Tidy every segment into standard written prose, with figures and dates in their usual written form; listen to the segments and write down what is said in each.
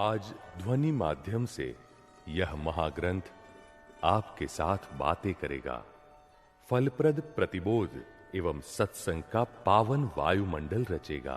आज ध्वनि माध्यम से यह महाग्रंथ आपके साथ बातें करेगा। फलप्रद प्रतिबोध एवं सत्संग का पावन वायुमंडल रचेगा।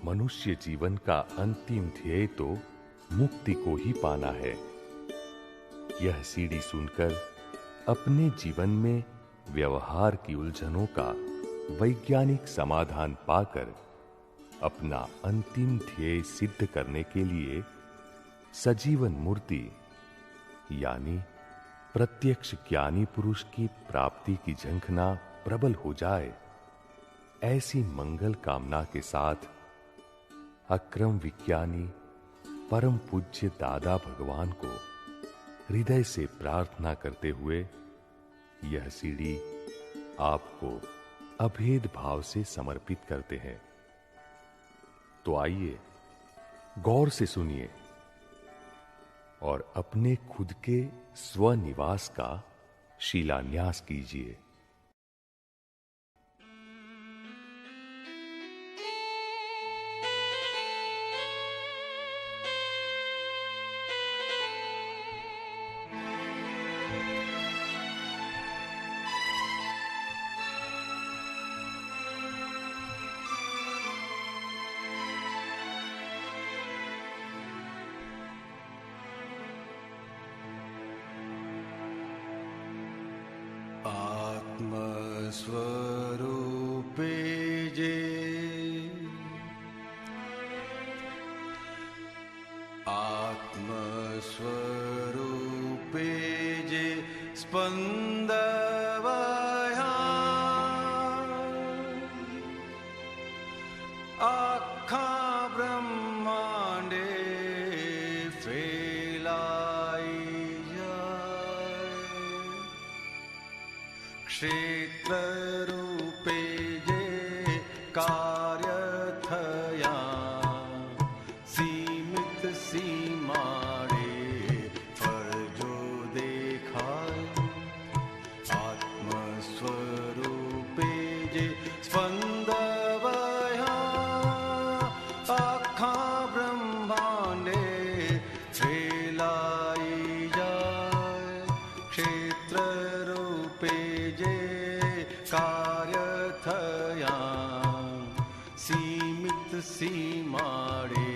मनुष्य जीवन का अंतिम ध्येय तो मुक्ति को ही पाना है। यह सीडी सुनकर अपने जीवन में व्यवहार की उलझनों का वैज्ञानिक समाधान पाकर अपना अंतिम ध्येय सिद्ध करने के लिए सजीवन मूर्ति यानी प्रत्यक्ष ज्ञानी पुरुष की प्राप्ति की झंखना प्रबल हो जाए, ऐसी मंगल कामना के साथ अक्रम विज्ञानी परम पूज्य दादा भगवान को हृदय से प्रार्थना करते हुए यह सीडी आपको अभेद भाव से समर्पित करते हैं। तो आइए गौर से सुनिए और अपने खुद के स्वनिवास का शिलान्यास कीजिए। स्वरूपे जे आत्मस्वरूपे जे स्पंदवया आखा ब्रह्मांडे फैलाई जाए। क्षेत्र रूपे जे कार्य थया सीमित सीमाड़े फल जो देखाय। आत्मस्वरूपे जे स्पंदवया आखा ब्रह्मांडे फैलाई जाए। क्षेत्र रूपे जे कार्य थया सीमित सीमाड़े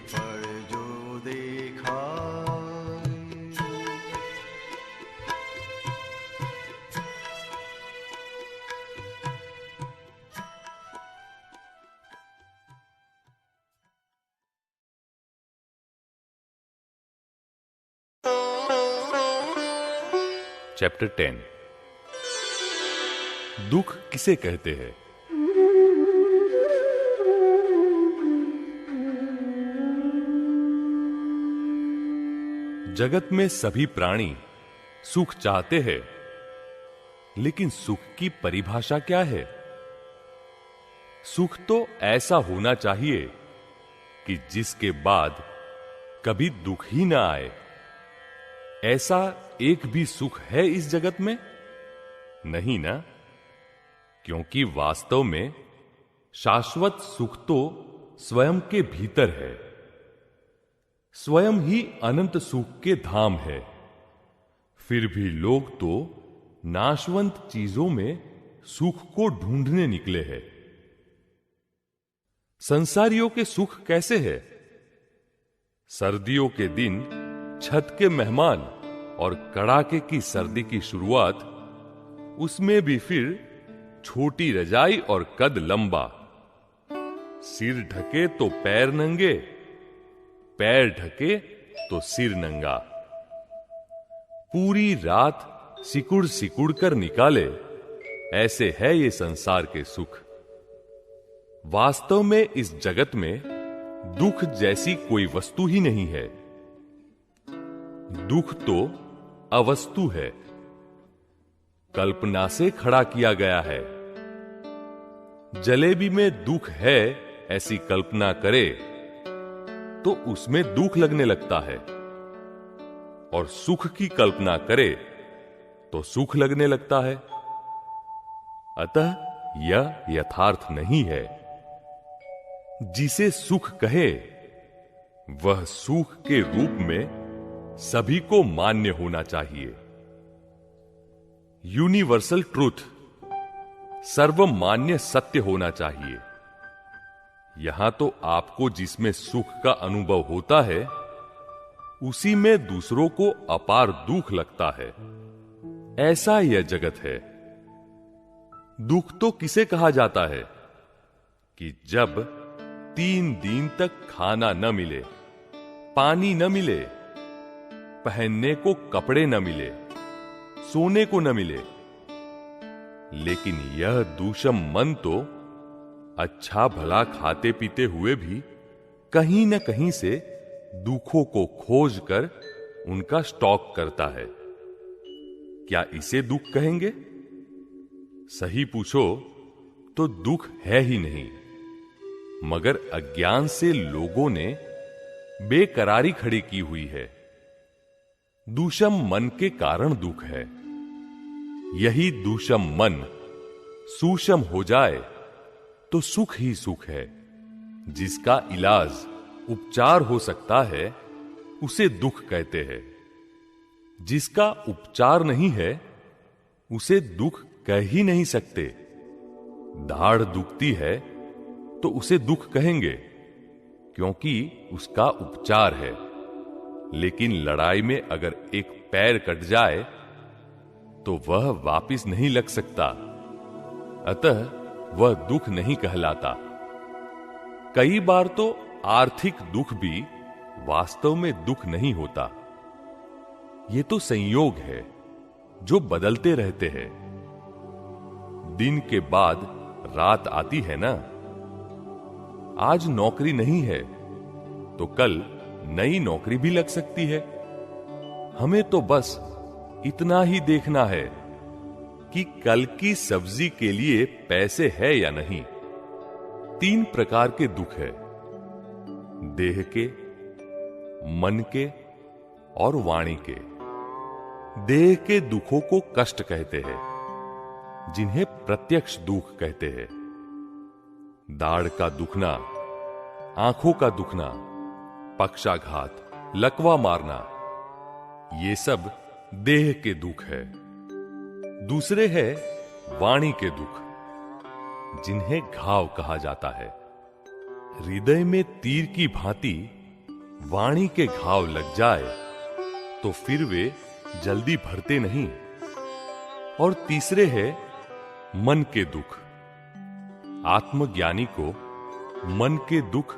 फल जो देखाय। चैप्टर 10 दुख किसे कहते हैं? जगत में सभी प्राणी सुख चाहते हैं, लेकिन सुख की परिभाषा क्या है? सुख तो ऐसा होना चाहिए कि जिसके बाद कभी दुख ही ना आए। ऐसा एक भी सुख है इस जगत में? नहीं ना, क्योंकि वास्तव में शाश्वत सुख तो स्वयं के भीतर है। स्वयं ही अनंत सुख के धाम है। फिर भी लोग तो नाशवंत चीजों में सुख को ढूंढने निकले हैं। संसारियों के सुख कैसे है? सर्दियों के दिन छत के मेहमान और कड़ाके की सर्दी की शुरुआत, उसमें भी फिर छोटी रजाई और कद लंबा। सिर ढके तो पैर नंगे, पैर ढके तो सिर नंगा। पूरी रात सिकुड़ सिकुड़ कर निकाले, ऐसे है ये संसार के सुख। वास्तव में इस जगत में दुख जैसी कोई वस्तु ही नहीं है। दुख तो अवस्तु है, कल्पना से खड़ा किया गया है। जलेबी में दुख है ऐसी कल्पना करे तो उसमें दुख लगने लगता है, और सुख की कल्पना करे तो सुख लगने लगता है। अतः यह यथार्थ नहीं है। जिसे सुख कहे वह सुख के रूप में सभी को मान्य होना चाहिए। यूनिवर्सल ट्रूथ, सर्वमान्य सत्य होना चाहिए। यहां तो आपको जिसमें सुख का अनुभव होता है, उसी में दूसरों को अपार दुख लगता है। ऐसा यह जगत है। दुख तो किसे कहा जाता है कि जब 3 दिन तक खाना न मिले, पानी न मिले, पहनने को कपड़े न मिले, सोने को न मिले। लेकिन यह दूषम मन तो अच्छा भला खाते पीते हुए भी कहीं न कहीं से दुखों को खोज कर उनका स्टॉक करता है। क्या इसे दुख कहेंगे? सही पूछो तो दुख है ही नहीं, मगर अज्ञान से लोगों ने बेकरारी खड़ी की हुई है। दूषम मन के कारण दुख है। यही दूषम मन सूषम हो जाए तो सुख ही सुख है। जिसका इलाज, उपचार हो सकता है, उसे दुख कहते हैं। जिसका उपचार नहीं है, उसे दुख कह ही नहीं सकते। दाढ़ दुखती है तो उसे दुख कहेंगे, क्योंकि उसका उपचार है। लेकिन लड़ाई में अगर एक पैर कट जाए तो वह वापिस नहीं लग सकता, अतः वह दुख नहीं कहलाता। कई बार तो आर्थिक दुख भी वास्तव में दुख नहीं होता। ये तो संयोग है जो बदलते रहते हैं। दिन के बाद रात आती है ना। आज नौकरी नहीं है तो कल नई नौकरी भी लग सकती है। हमें तो बस इतना ही देखना है कि कल की सब्जी के लिए पैसे है या नहीं। 3 प्रकार के दुख है, देह के, मन के और वाणी के। देह के दुखों को कष्ट कहते हैं, जिन्हें प्रत्यक्ष दुख कहते हैं। दाढ़ का दुखना, आंखों का दुखना, पक्षाघात, लकवा मारना, ये सब देह के दुख है। दूसरे है वाणी के दुख, जिन्हें घाव कहा जाता है। हृदय में तीर की भांति वाणी के घाव लग जाए तो फिर वे जल्दी भरते नहीं। और तीसरे है मन के दुख। आत्मज्ञानी को मन के दुख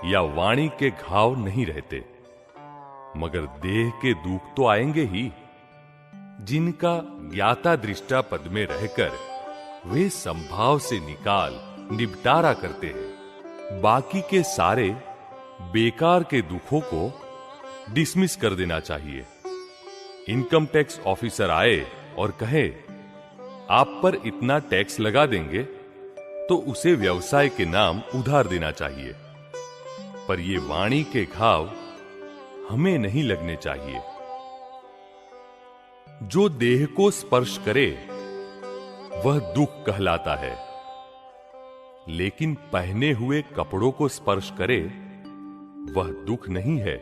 या वाणी के घाव नहीं रहते, मगर देह के दुख तो आएंगे ही, जिनका ज्ञाता दृष्टा पद में रहकर वे संभाव से निकाल निपटारा करते हैं। बाकी के सारे बेकार के दुखों को डिसमिस कर देना चाहिए। इनकम टैक्स ऑफिसर आए और कहे, आप पर इतना टैक्स लगा देंगे, तो उसे व्यवसाय के नाम उधार देना चाहिए। पर ये वाणी के घाव हमें नहीं लगने चाहिए। जो देह को स्पर्श करे वह दुख कहलाता है, लेकिन पहने हुए कपड़ों को स्पर्श करे वह दुख नहीं है।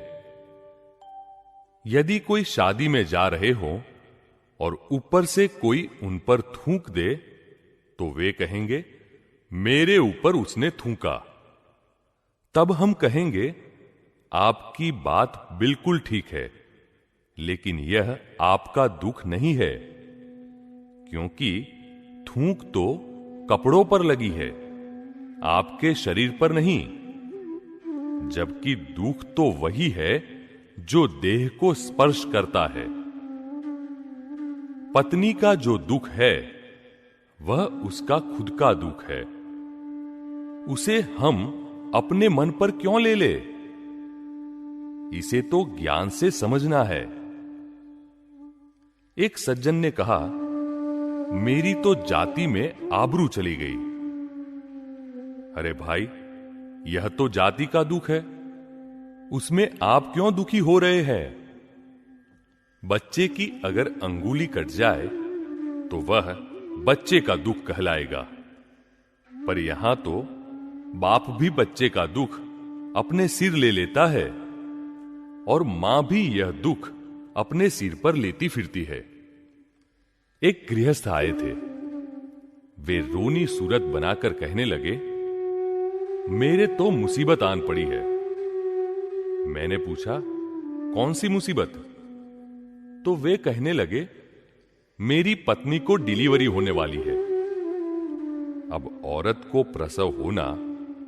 यदि कोई शादी में जा रहे हो और ऊपर से कोई उन पर थूक दे, तो वे कहेंगे, मेरे ऊपर उसने थूका। तब हम कहेंगे, आपकी बात बिल्कुल ठीक है, लेकिन यह आपका दुख नहीं है, क्योंकि थूक तो कपड़ों पर लगी है, आपके शरीर पर नहीं। जबकि दुख तो वही है जो देह को स्पर्श करता है। पत्नी का जो दुख है वह उसका खुद का दुख है। उसे हम अपने मन पर क्यों ले ले? इसे तो ज्ञान से समझना है। एक सज्जन ने कहा, मेरी तो जाति में आबरू चली गई। अरे भाई, यह तो जाति का दुख है, उसमें आप क्यों दुखी हो रहे हैं? बच्चे की अगर अंगुली कट जाए तो वह बच्चे का दुख कहलाएगा, पर यहां तो बाप भी बच्चे का दुख अपने सिर ले लेता है और मां भी यह दुख अपने सिर पर लेती फिरती है। एक गृहस्थ आए थे। वे रोनी सूरत बनाकर कहने लगे, मेरे तो मुसीबत आन पड़ी है। मैंने पूछा, कौन सी मुसीबत? तो वे कहने लगे, मेरी पत्नी को डिलीवरी होने वाली है। अब औरत को प्रसव होना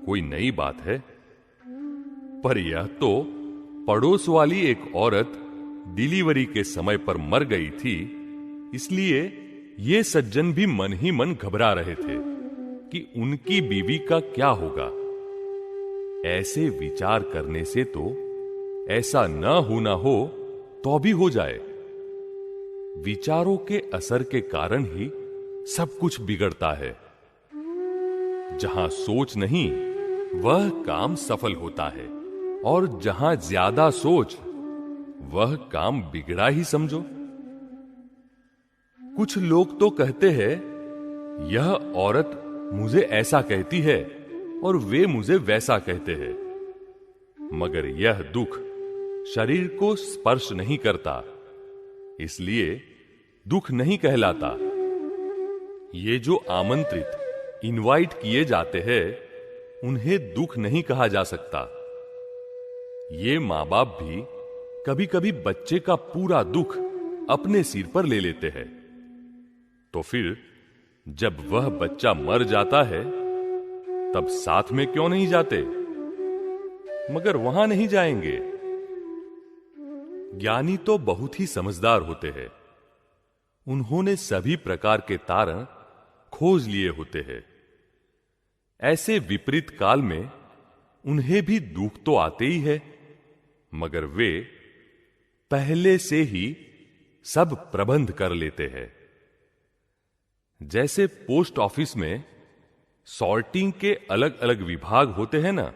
कोई नई बात है, पर यह तो पड़ोस वाली एक औरत डिलीवरी के समय पर मर गई थी, इसलिए ये सज्जन भी मन ही मन घबरा रहे थे कि उनकी बीवी का क्या होगा। ऐसे विचार करने से तो ऐसा न होना हो तो भी हो जाए। विचारों के असर के कारण ही सब कुछ बिगड़ता है। जहां सोच नहीं, वह काम सफल होता है, और जहां ज्यादा सोच, वह काम बिगड़ा ही समझो। कुछ लोग तो कहते हैं, यह औरत मुझे ऐसा कहती है और वे मुझे वैसा कहते हैं, मगर यह दुख शरीर को स्पर्श नहीं करता, इसलिए दुख नहीं कहलाता। ये जो आमंत्रित, इनवाइट किए जाते हैं, उन्हें दुख नहीं कहा जा सकता। ये मां बाप भी कभी कभी बच्चे का पूरा दुख अपने सिर पर ले लेते हैं, तो फिर जब वह बच्चा मर जाता है तब साथ में क्यों नहीं जाते? मगर वहां नहीं जाएंगे। ज्ञानी तो बहुत ही समझदार होते हैं। उन्होंने सभी प्रकार के तारण खोज लिए होते हैं। ऐसे विपरीत काल में उन्हें भी दुख तो आते ही है, मगर वे पहले से ही सब प्रबंध कर लेते हैं। जैसे पोस्ट ऑफिस में सॉर्टिंग के अलग अलग विभाग होते हैं ना,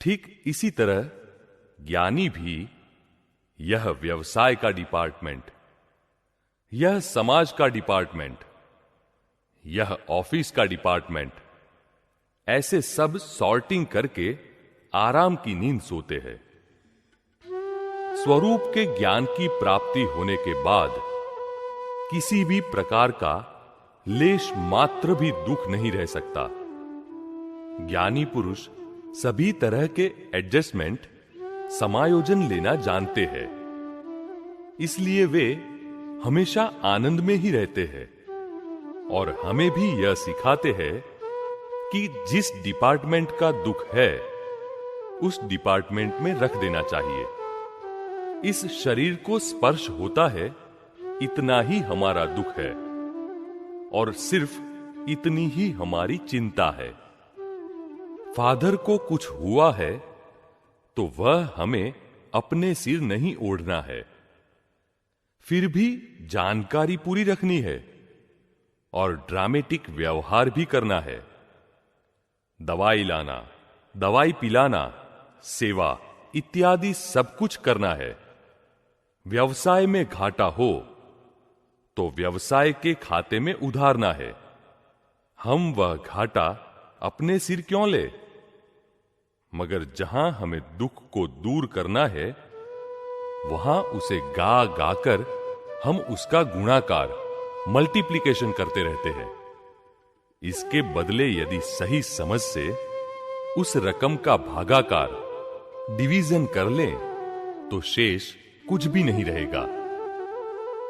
ठीक इसी तरह ज्ञानी भी यह व्यवसाय का डिपार्टमेंट, यह समाज का डिपार्टमेंट, यह ऑफिस का डिपार्टमेंट, ऐसे सब सॉर्टिंग करके आराम की नींद सोते हैं। स्वरूप के ज्ञान की प्राप्ति होने के बाद किसी भी प्रकार का लेश मात्र भी दुख नहीं रह सकता। ज्ञानी पुरुष सभी तरह के एडजस्टमेंट, समायोजन लेना जानते हैं, इसलिए वे हमेशा आनंद में ही रहते हैं और हमें भी यह सिखाते हैं कि जिस डिपार्टमेंट का दुख है उस डिपार्टमेंट में रख देना चाहिए। इस शरीर को स्पर्श होता है, इतना ही हमारा दुख है और सिर्फ इतनी ही हमारी चिंता है। फादर को कुछ हुआ है तो वह हमें अपने सिर नहीं ओढ़ना है, फिर भी जानकारी पूरी रखनी है और ड्रामेटिक व्यवहार भी करना है। दवाई लाना, दवाई पिलाना, सेवा इत्यादि सब कुछ करना है। व्यवसाय में घाटा हो तो व्यवसाय के खाते में उधारना है। हम वह घाटा अपने सिर क्यों ले? मगर जहां हमें दुख को दूर करना है, वहां उसे गा गाकर हम उसका गुणाकार, मल्टीप्लिकेशन करते रहते हैं। इसके बदले यदि सही समझ से उस रकम का भागाकार, डिवीजन कर लें, तो शेष कुछ भी नहीं रहेगा।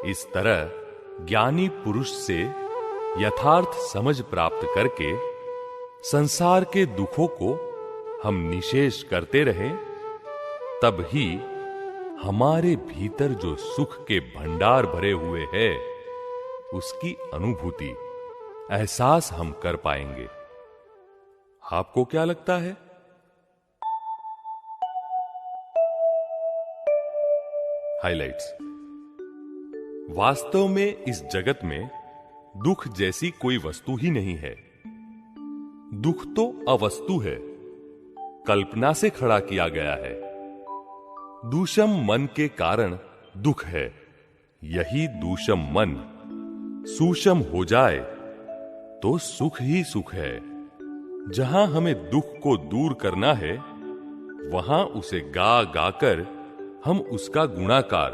इस तरह ज्ञानी पुरुष से यथार्थ समझ प्राप्त करके संसार के दुखों को हम निशेष करते रहें, तब ही हमारे भीतर जो सुख के भंडार भरे हुए हैं, उसकी अनुभूति, एहसास हम कर पाएंगे। आपको क्या लगता है? हाइलाइट्स। वास्तव में इस जगत में दुख जैसी कोई वस्तु ही नहीं है। दुख तो अवस्तु है, कल्पना से खड़ा किया गया है। दूषम मन के कारण दुख है। यही दूषम मन सूषम हो जाए तो सुख ही सुख है। जहां हमें दुख को दूर करना है, वहां उसे गा गाकर हम उसका गुणाकार,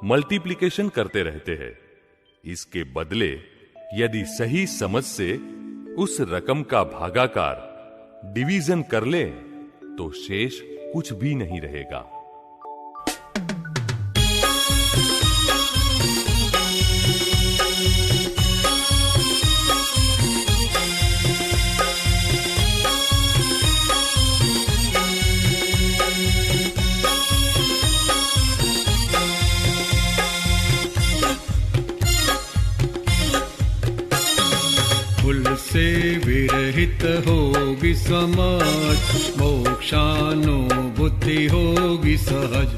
मल्टीप्लिकेशन करते रहते हैं। इसके बदले यदि सही समझ से उस रकम का भागाकार, डिवीजन कर ले तो शेष कुछ भी नहीं रहेगा। कुल से विरहित होगी समाज, मोक्षानुभूति होगी सहज।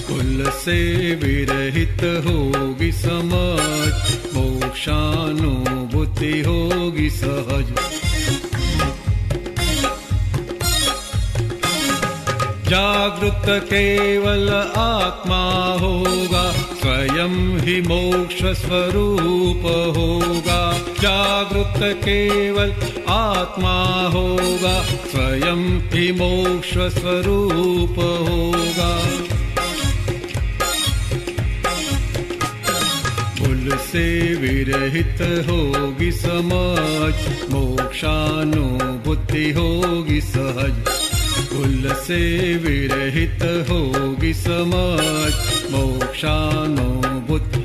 कुल से विरहित होगी समाज, मोक्षानुभूति होगी सहज। जागृत केवल आत्मा होगा, स्वयं ही मोक्ष स्वरूप होगा। जागृत केवल आत्मा होगा, स्वयं ही मोक्ष स्वरूप होगा। कुल से विरहित होगी समाज, मोक्षानुभूति होगी सहज। कुल से विरहित होगी समाज, मोक्षानुभूति